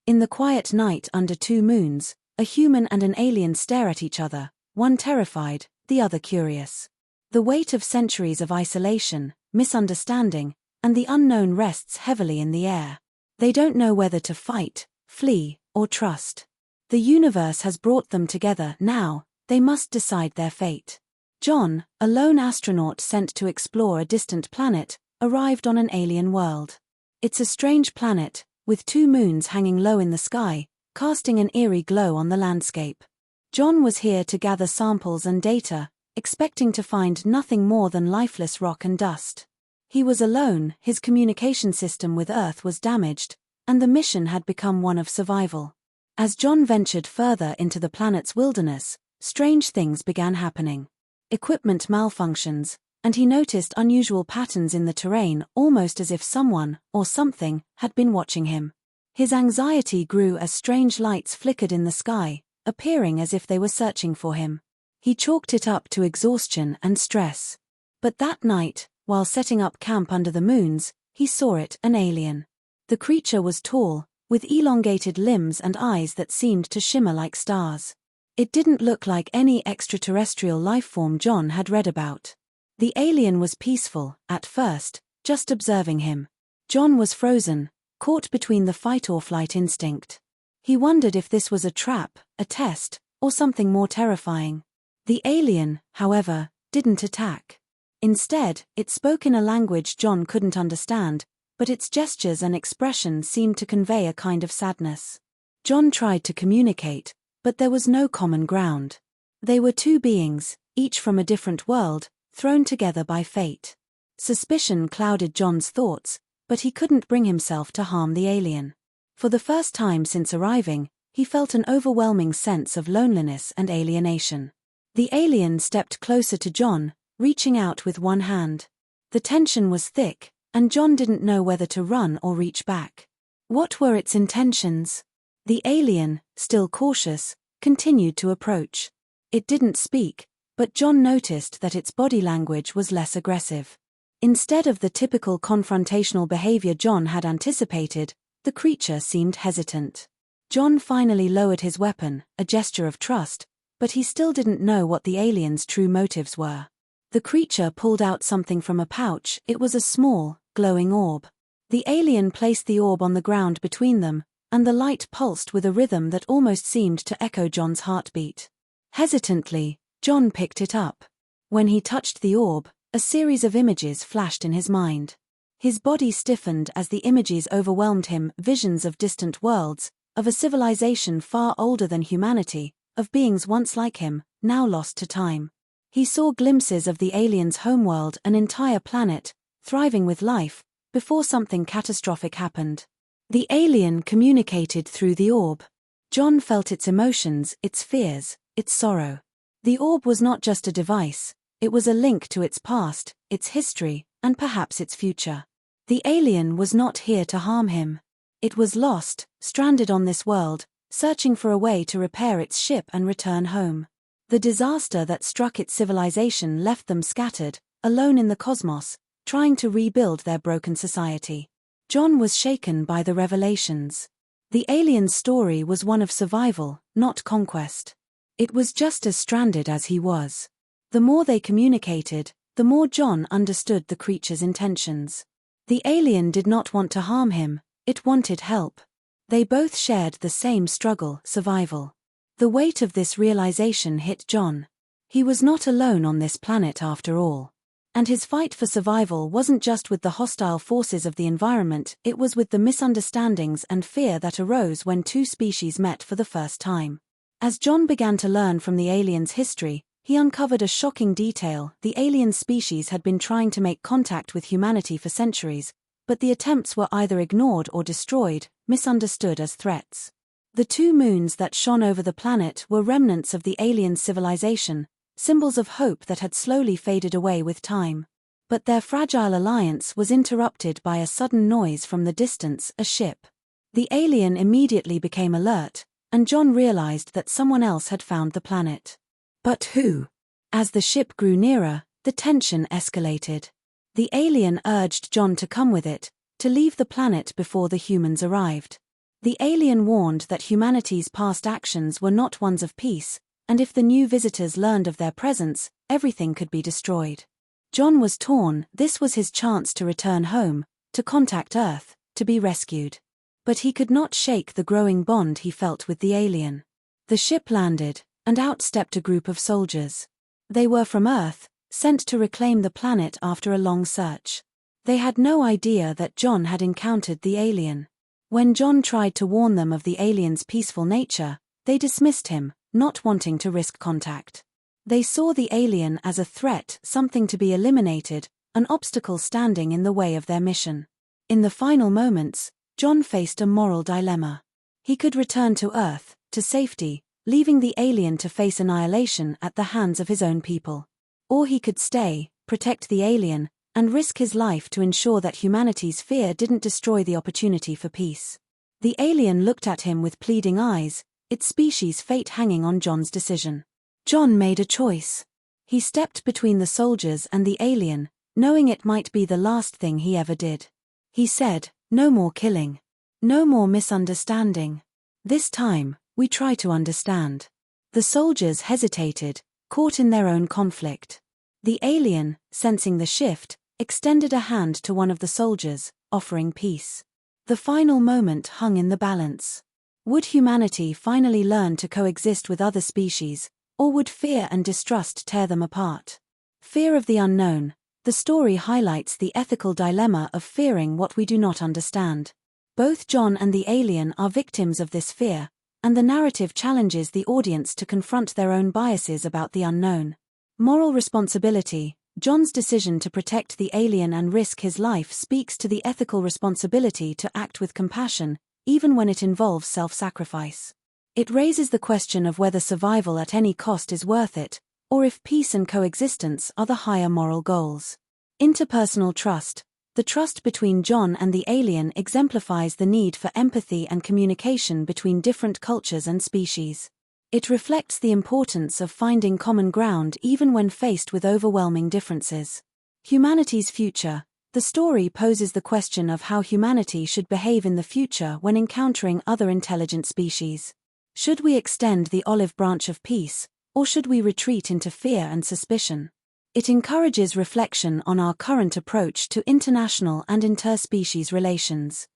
In the quiet night under two moons, a human and an alien stare at each other, one terrified, the other curious. The weight of centuries of isolation, misunderstanding, and the unknown rests heavily in the air. They don't know whether to fight, flee, or trust. The universe has brought them together now, they must decide their fate. John, a lone astronaut sent to explore a distant planet, arrived on an alien world. It's a strange planet, with two moons hanging low in the sky, casting an eerie glow on the landscape. John was here to gather samples and data, expecting to find nothing more than lifeless rock and dust. He was alone, his communication system with Earth was damaged, and the mission had become one of survival. As John ventured further into the planet's wilderness, strange things began happening. Equipment malfunctions, and he noticed unusual patterns in the terrain, almost as if someone, or something, had been watching him. His anxiety grew as strange lights flickered in the sky, appearing as if they were searching for him. He chalked it up to exhaustion and stress. But that night, while setting up camp under the moons, he saw it, an alien. The creature was tall, with elongated limbs and eyes that seemed to shimmer like stars. It didn't look like any extraterrestrial lifeform John had read about. The alien was peaceful, at first, just observing him. John was frozen, caught between the fight-or-flight instinct. He wondered if this was a trap, a test, or something more terrifying. The alien, however, didn't attack. Instead, it spoke in a language John couldn't understand, but its gestures and expression seemed to convey a kind of sadness. John tried to communicate, but there was no common ground. They were two beings, each from a different world, thrown together by fate. Suspicion clouded John's thoughts, but he couldn't bring himself to harm the alien. For the first time since arriving, he felt an overwhelming sense of loneliness and alienation. The alien stepped closer to John, reaching out with one hand. The tension was thick, and John didn't know whether to run or reach back. What were its intentions? The alien, still cautious, continued to approach. It didn't speak, but John noticed that its body language was less aggressive. Instead of the typical confrontational behavior John had anticipated, the creature seemed hesitant. John finally lowered his weapon, a gesture of trust, but he still didn't know what the alien's true motives were. The creature pulled out something from a pouch. It was a small, glowing orb. The alien placed the orb on the ground between them, and the light pulsed with a rhythm that almost seemed to echo John's heartbeat. Hesitantly, John picked it up. When he touched the orb, a series of images flashed in his mind. His body stiffened as the images overwhelmed him, visions of distant worlds, of a civilization far older than humanity, of beings once like him, now lost to time. He saw glimpses of the alien's homeworld, an entire planet, thriving with life, before something catastrophic happened. The alien communicated through the orb. John felt its emotions, its fears, its sorrow. The orb was not just a device, it was a link to its past, its history, and perhaps its future. The alien was not here to harm him. It was lost, stranded on this world, searching for a way to repair its ship and return home. The disaster that struck its civilization left them scattered, alone in the cosmos, trying to rebuild their broken society. John was shaken by the revelations. The alien's story was one of survival, not conquest. It was just as stranded as he was. The more they communicated, the more John understood the creature's intentions. The alien did not want to harm him, it wanted help. They both shared the same struggle, survival. The weight of this realization hit John. He was not alone on this planet after all. And his fight for survival wasn't just with the hostile forces of the environment, it was with the misunderstandings and fear that arose when two species met for the first time. As John began to learn from the alien's history, he uncovered a shocking detail. The alien species had been trying to make contact with humanity for centuries, but the attempts were either ignored or destroyed, misunderstood as threats. The two moons that shone over the planet were remnants of the alien civilization, symbols of hope that had slowly faded away with time. But their fragile alliance was interrupted by a sudden noise from the distance, a ship. The alien immediately became alert, and John realized that someone else had found the planet. But who? As the ship grew nearer, the tension escalated. The alien urged John to come with it, to leave the planet before the humans arrived. The alien warned that humanity's past actions were not ones of peace, and if the new visitors learned of their presence, everything could be destroyed. John was torn. This was his chance to return home, to contact Earth, to be rescued. But he could not shake the growing bond he felt with the alien. The ship landed, and out stepped a group of soldiers. They were from Earth, sent to reclaim the planet after a long search. They had no idea that John had encountered the alien. When John tried to warn them of the alien's peaceful nature, they dismissed him, not wanting to risk contact. They saw the alien as a threat, something to be eliminated, an obstacle standing in the way of their mission. In the final moments, John faced a moral dilemma. He could return to Earth, to safety, leaving the alien to face annihilation at the hands of his own people. Or he could stay, protect the alien, and risk his life to ensure that humanity's fear didn't destroy the opportunity for peace. The alien looked at him with pleading eyes, its species' fate hanging on John's decision. John made a choice. He stepped between the soldiers and the alien, knowing it might be the last thing he ever did. He said, "No more killing. No more misunderstanding. This time, we try to understand." The soldiers hesitated, caught in their own conflict. The alien, sensing the shift, extended a hand to one of the soldiers, offering peace. The final moment hung in the balance. Would humanity finally learn to coexist with other species, or would fear and distrust tear them apart? Fear of the unknown. The story highlights the ethical dilemma of fearing what we do not understand. Both John and the alien are victims of this fear, and the narrative challenges the audience to confront their own biases about the unknown. Moral responsibility. John's decision to protect the alien and risk his life speaks to the ethical responsibility to act with compassion, even when it involves self-sacrifice. It raises the question of whether survival at any cost is worth it, or if peace and coexistence are the higher moral goals. Interpersonal trust. The trust between John and the alien exemplifies the need for empathy and communication between different cultures and species. It reflects the importance of finding common ground even when faced with overwhelming differences. Humanity's future. The story poses the question of how humanity should behave in the future when encountering other intelligent species. Should we extend the olive branch of peace, or should we retreat into fear and suspicion? It encourages reflection on our current approach to international and interspecies relations.